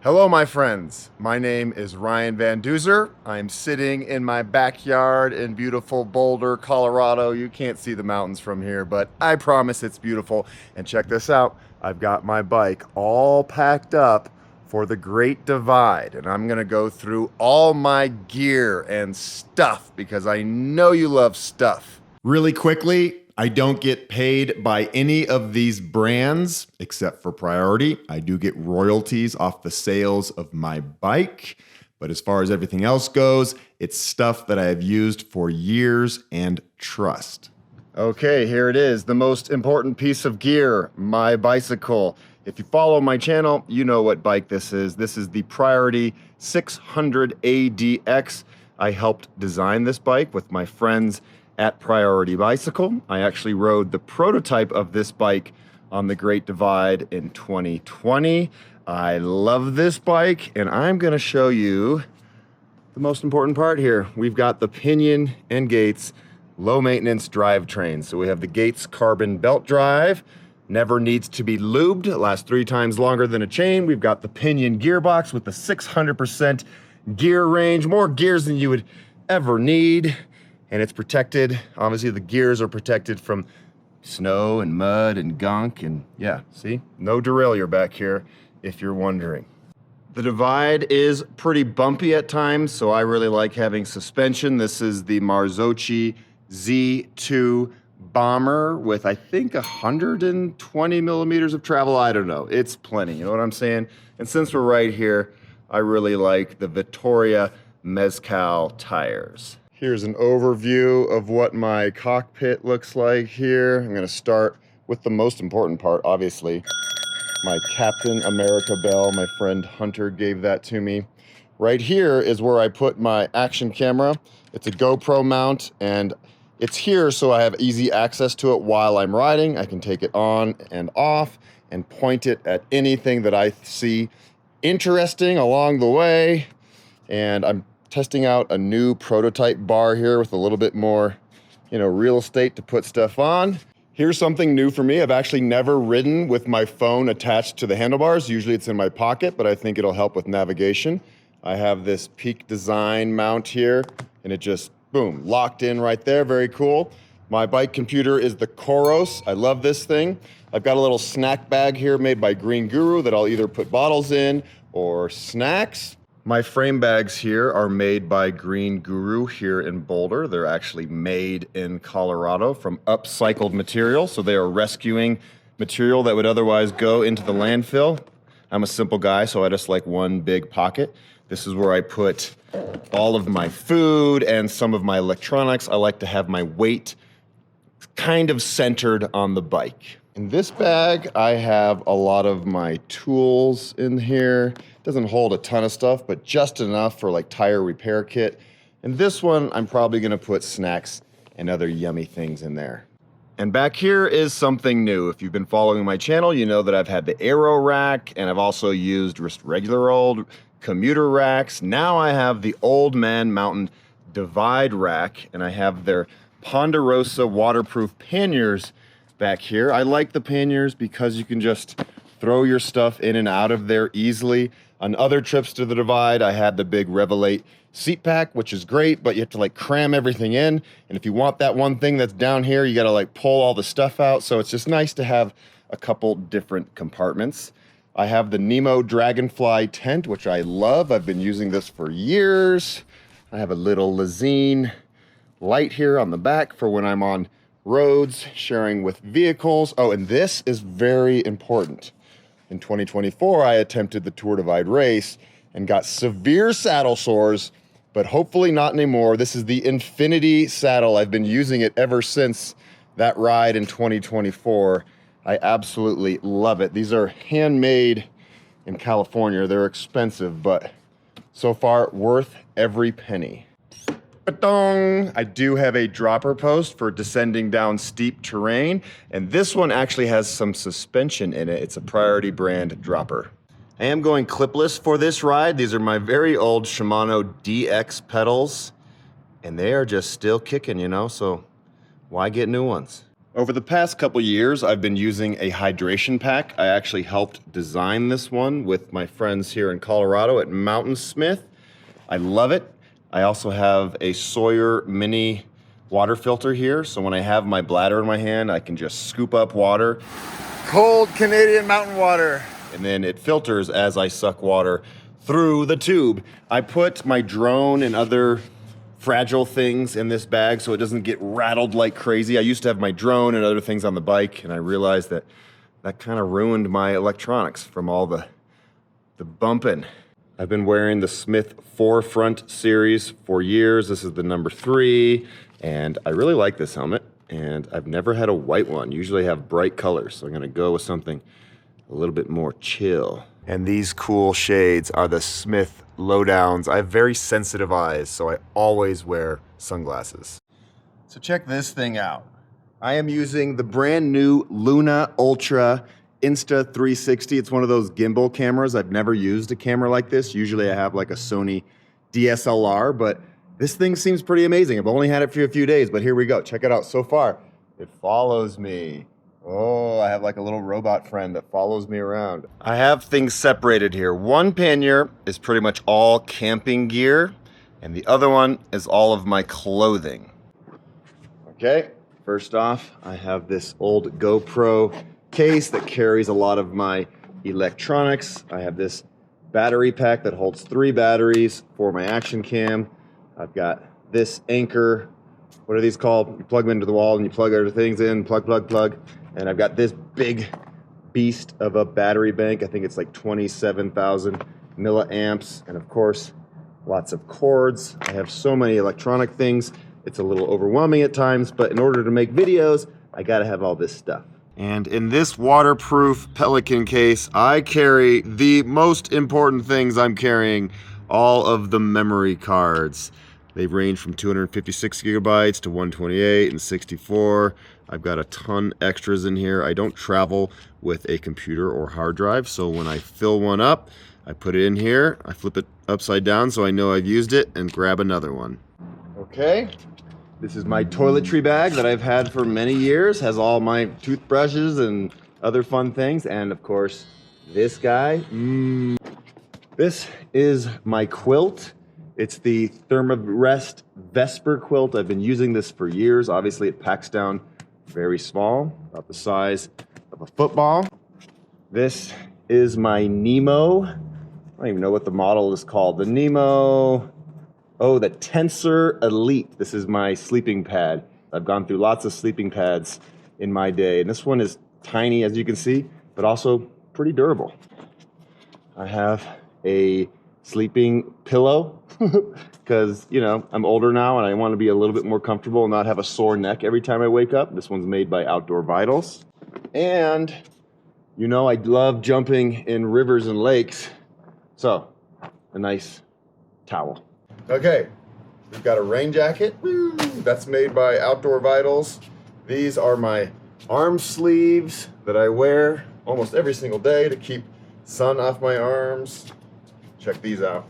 Hello, my friends. My name is Ryan Van Duzer. I'm sitting in my backyard in beautiful Boulder, Colorado. You can't see the mountains from here, but I promise it's beautiful. And check this out. I've got my bike all packed up for the Great Divide, and I'm gonna go through all my gear and stuff because I know you love stuff. Really quickly, I don't get paid by any of these brands except for Priority. I do get royalties off the sales of my bike, but as far as everything else goes, it's stuff that I have used for years and trust. Okay, here it is, the most important piece of gear, my bicycle. If you follow my channel, you know what bike this is. This is the Priority 600 ADX. I helped design this bike with my friends at Priority Bicycle. I actually rode the prototype of this bike on the Great Divide in 2020. I love this bike, and I'm gonna show you the most important part here. We've got the pinion and gates low maintenance drivetrain. So we have the Gates carbon belt drive, never needs to be lubed, it lasts 3 times longer than a chain. We've got the pinion gearbox with the 600% gear range, more gears than you would ever need. And it's protected. Obviously the gears are protected from snow and mud and gunk, and yeah, see? No derailleur back here if you're wondering. The Divide is pretty bumpy at times, so I really like having suspension. This is the Marzocchi Z2 Bomber with I think 120 millimeters of travel. I don't know, it's plenty, you know what I'm saying? And since we're right here, I really like the Vittoria Mezcal tires. Here's an overview of what my cockpit looks like here. I'm gonna start with the most important part, obviously. My Captain America bell, my friend Hunter gave that to me. Right here is where I put my action camera. It's a GoPro mount, and it's here so I have easy access to it while I'm riding. I can take it on and off and point it at anything that I see interesting along the way. And I'm testing out a new prototype bar here with a little bit more, real estate to put stuff on. Here's something new for me. I've actually never ridden with my phone attached to the handlebars. Usually it's in my pocket, but I think it'll help with navigation. I have this Peak Design mount here, and it just, boom, locked in right there. Very cool. My bike computer is the Coros. I love this thing. I've got a little snack bag here made by Green Guru that I'll either put bottles in or snacks. My frame bags here are made by Green Guru here in Boulder. They're actually made in Colorado from upcycled material, so they are rescuing material that would otherwise go into the landfill. I'm a simple guy, so I just like one big pocket. This is where I put all of my food and some of my electronics. I like to have my weight kind of centered on the bike. In this bag, I have a lot of my tools in here. Doesn't hold a ton of stuff, but just enough for like tire repair kit. And this one, I'm probably gonna put snacks and other yummy things in there. And back here is something new. If you've been following my channel, you know that I've had the Aero rack, and I've also used just regular old commuter racks. Now I have the Old Man Mountain Divide rack, and I have their Ponderosa waterproof panniers back here. I like the panniers because you can just throw your stuff in and out of there easily. On other trips to the Divide, I had the big Revelate seat pack, which is great, but you have to like cram everything in. And if you want that one thing that's down here, you gotta like pull all the stuff out. So it's just nice to have a couple different compartments. I have the Nemo Dragonfly tent, which I love. I've been using this for years. I have a little Lazine light here on the back for when I'm on roads, sharing with vehicles. Oh, and this is very important. In 2024, I attempted the Tour Divide race and got severe saddle sores, but hopefully not anymore. This is the Infinity saddle. I've been using it ever since that ride in 2024. I absolutely love it. These are handmade in California. They're expensive, but so far worth every penny. Ba-dong! I do have a dropper post for descending down steep terrain, and this one actually has some suspension in it. It's a Priority brand dropper. I am going clipless for this ride. These are my very old Shimano DX pedals, and they are just still kicking, so why get new ones? Over the past couple years, I've been using a hydration pack. I actually helped design this one with my friends here in Colorado at Mountainsmith. I love it. I also have a Sawyer mini water filter here, so when I have my bladder in my hand, I can just scoop up water. Cold Canadian mountain water. And then it filters as I suck water through the tube. I put my drone and other fragile things in this bag so it doesn't get rattled like crazy. I used to have my drone and other things on the bike, and I realized that that kind of ruined my electronics from all the bumping. I've been wearing the Smith Forefront series for years. This is the number 3, and I really like this helmet, and I've never had a white one. Usually I have bright colors, so I'm gonna go with something a little bit more chill. And these cool shades are the Smith Lowdowns. I have very sensitive eyes, so I always wear sunglasses. So check this thing out. I am using the brand new Luna Ultra Insta360. It's one of those gimbal cameras. I've never used a camera like this. Usually I have like a Sony DSLR, but this thing seems pretty amazing. I've only had it for a few days, but here we go. Check it out. So far, it follows me. Oh, I have like a little robot friend that follows me around. I have things separated here. One pannier is pretty much all camping gear, and the other one is all of my clothing. Okay, first off, I have this old GoPro case that carries a lot of my electronics. I have this battery pack that holds 3 batteries for my action cam. I've got this Anchor. What are these called? You plug them into the wall and you plug other things in, plug. And I've got this big beast of a battery bank. I think it's like 27,000 milliamps. And of course, lots of cords. I have so many electronic things. It's a little overwhelming at times, but in order to make videos, I gotta have all this stuff. And in this waterproof Pelican case, I carry the most important things I'm carrying, all of the memory cards. They range from 256 gigabytes to 128 and 64. I've got a ton extras in here. I don't travel with a computer or hard drive, so when I fill one up, I put it in here, I flip it upside down so I know I've used it, and grab another one. Okay, this is my toiletry bag that I've had for many years. Has all my toothbrushes and other fun things, and of course, this guy. This is my quilt. It's the Thermarest Vesper quilt. I've been using this for years. Obviously, it packs down very small, about the size of a football. This is my Nemo. I don't even know what the model is called. The Nemo, the Tensor Elite. This is my sleeping pad. I've gone through lots of sleeping pads in my day, and this one is tiny, as you can see, but also pretty durable. I have a sleeping pillow because, you know, I'm older now and I want to be a little bit more comfortable and not have a sore neck every time I wake up. This one's made by Outdoor Vitals. And, you know, I love jumping in rivers and lakes. So, a nice towel. Okay, we've got a rain jacket. Woo! That's made by Outdoor Vitals. These are my arm sleeves that I wear almost every single day to keep sun off my arms. Check these out.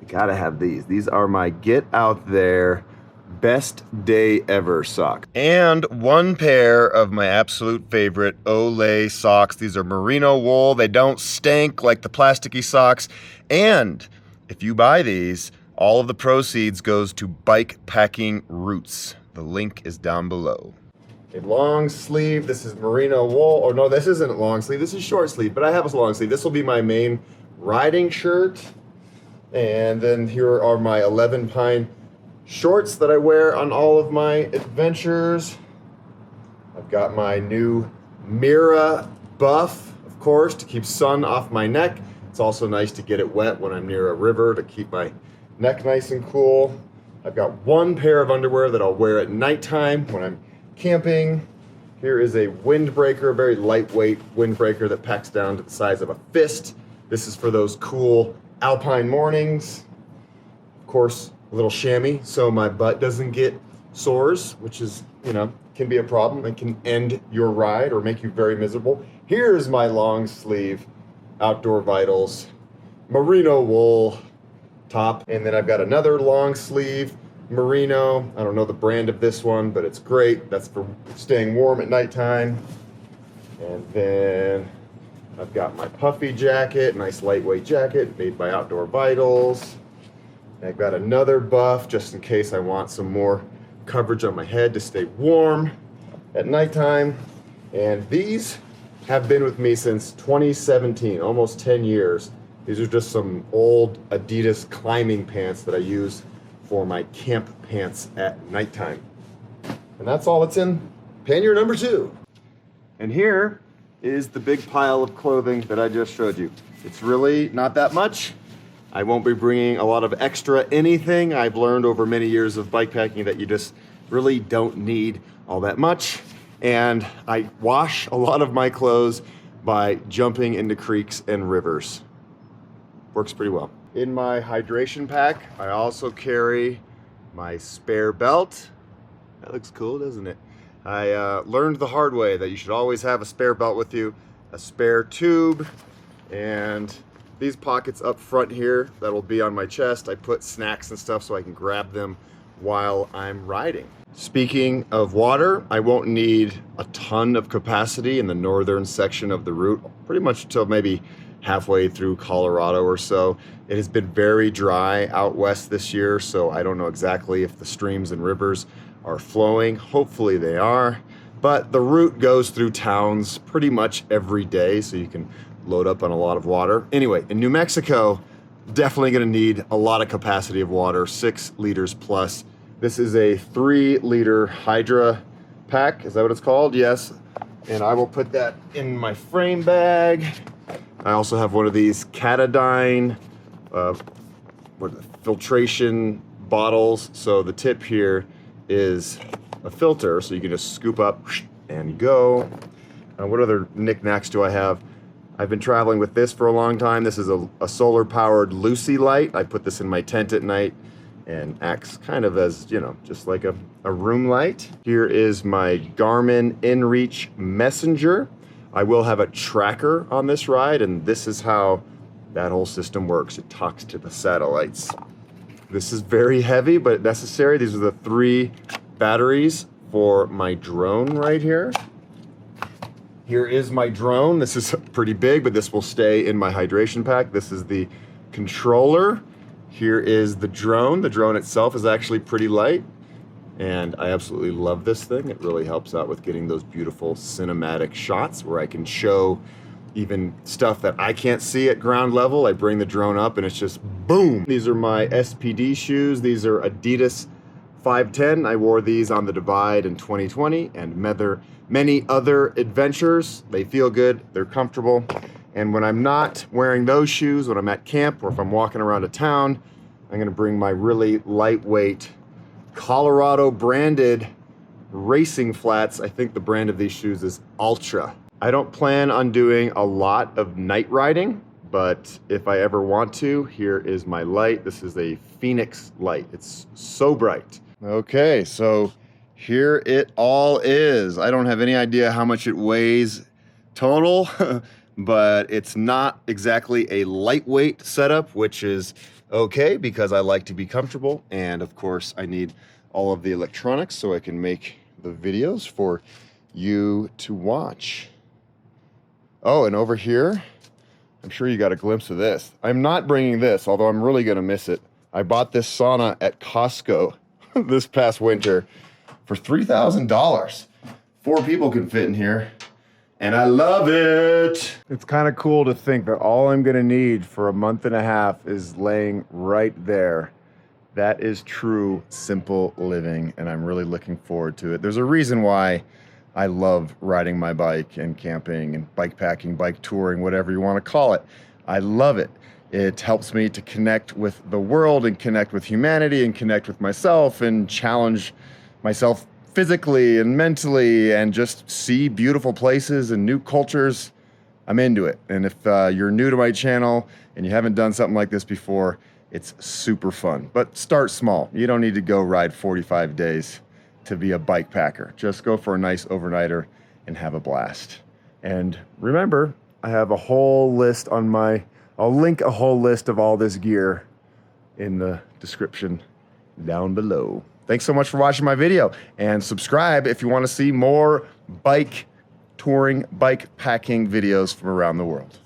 You gotta have these. These are my Get Out There best day ever socks. And one pair of my absolute favorite Olay socks. These are merino wool. They don't stink like the plasticky socks. And if you buy these, all of the proceeds goes to Bike Packing Roots. The link is down below. A long sleeve. This is merino wool. Or no, this isn't long sleeve. This is short sleeve, but I have a long sleeve. This will be my main riding shirt. And then here are my 11 Pine shorts that I wear on all of my adventures. I've got my new Mira buff, of course, to keep sun off my neck. It's also nice to get it wet when I'm near a river to keep my neck nice and cool. I've got one pair of underwear that I'll wear at nighttime when I'm camping. Here is a windbreaker, a very lightweight windbreaker that packs down to the size of a fist. This is for those cool alpine mornings. Of course, a little chamois so my butt doesn't get sores, which is, you know, can be a problem and can end your ride or make you very miserable. Here's my long sleeve Outdoor Vitals merino wool top, and then I've got another long sleeve merino. I don't know the brand of this one, but it's great. That's for staying warm at nighttime. And then I've got my puffy jacket, nice lightweight jacket made by Outdoor Vitals. And I've got another buff just in case I want some more coverage on my head to stay warm at nighttime. And these have been with me since 2017, almost 10 years. These are just some old Adidas climbing pants that I use for my camp pants at nighttime. And that's all that's in pannier number 2. And here is the big pile of clothing that I just showed you. It's really not that much. I won't be bringing a lot of extra anything. I've learned over many years of bikepacking that you just really don't need all that much. And I wash a lot of my clothes by jumping into creeks and rivers. Works pretty well. In my hydration pack, I also carry my spare belt. That looks cool, doesn't it? I learned the hard way that you should always have a spare belt with you, a spare tube, and these pockets up front here that will be on my chest. I put snacks and stuff so I can grab them while I'm riding. Speaking of water, I won't need a ton of capacity in the northern section of the route, pretty much until maybe halfway through Colorado or so. It has been very dry out west this year, so I don't know exactly if the streams and rivers are flowing. Hopefully they are, but the route goes through towns pretty much every day, so you can load up on a lot of water. Anyway, in New Mexico, definitely gonna need a lot of capacity of water, 6 liters plus. This is a 3-liter Hydra pack, is that what it's called? Yes, and I will put that in my frame bag. I also have one of these Catadine filtration bottles. So the tip here is a filter, so you can just scoop up and go. What other knickknacks do I have? I've been traveling with this for a long time. This is a solar-powered Lucy light. I put this in my tent at night and acts kind of as, you know, just like a room light. Here is my Garmin InReach Messenger. I will have a tracker on this ride, and this is how that whole system works. It talks to the satellites. This is very heavy, but necessary. These are the 3 batteries for my drone right here. Here is my drone. This is pretty big, but this will stay in my hydration pack. This is the controller. Here is the drone. The drone itself is actually pretty light, and I absolutely love this thing. It really helps out with getting those beautiful cinematic shots where I can show even stuff that I can't see at ground level. I bring the drone up and it's just boom. These are my SPD shoes. These are Adidas 510. I wore these on the Divide in 2020 and many other adventures. They feel good, they're comfortable. And when I'm not wearing those shoes, when I'm at camp or if I'm walking around a town, I'm gonna bring my really lightweight Colorado branded racing flats. I think the brand of these shoes is Ultra. I don't plan on doing a lot of night riding, but if I ever want to, here is my light. This is a Phoenix light. It's so bright. Okay, so here it all is. I don't have any idea how much it weighs total, but it's not exactly a lightweight setup, which is okay because I like to be comfortable. And of course I need all of the electronics so I can make the videos for you to watch. Oh, and over here, I'm sure you got a glimpse of this. I'm not bringing this, although I'm really gonna miss it. I bought this sauna at Costco this past winter for $3,000. 4 people can fit in here, and I love it. It's kind of cool to think that all I'm gonna need for a month and a half is laying right there. That is true simple living, and I'm really looking forward to it. There's a reason why I love riding my bike and camping and bike packing, bike touring, whatever you want to call it. I love it. It helps me to connect with the world and connect with humanity and connect with myself and challenge myself physically and mentally and just see beautiful places and new cultures. I'm into it. And if you're new to my channel and you haven't done something like this before, it's super fun. But start small. You don't need to go ride 45 days to be a bike packer. Just go for a nice overnighter and have a blast. And remember, I have a whole list on I'll link a whole list of all this gear in the description down below. Thanks so much for watching my video, and subscribe if you want to see more bike touring, bike packing videos from around the world.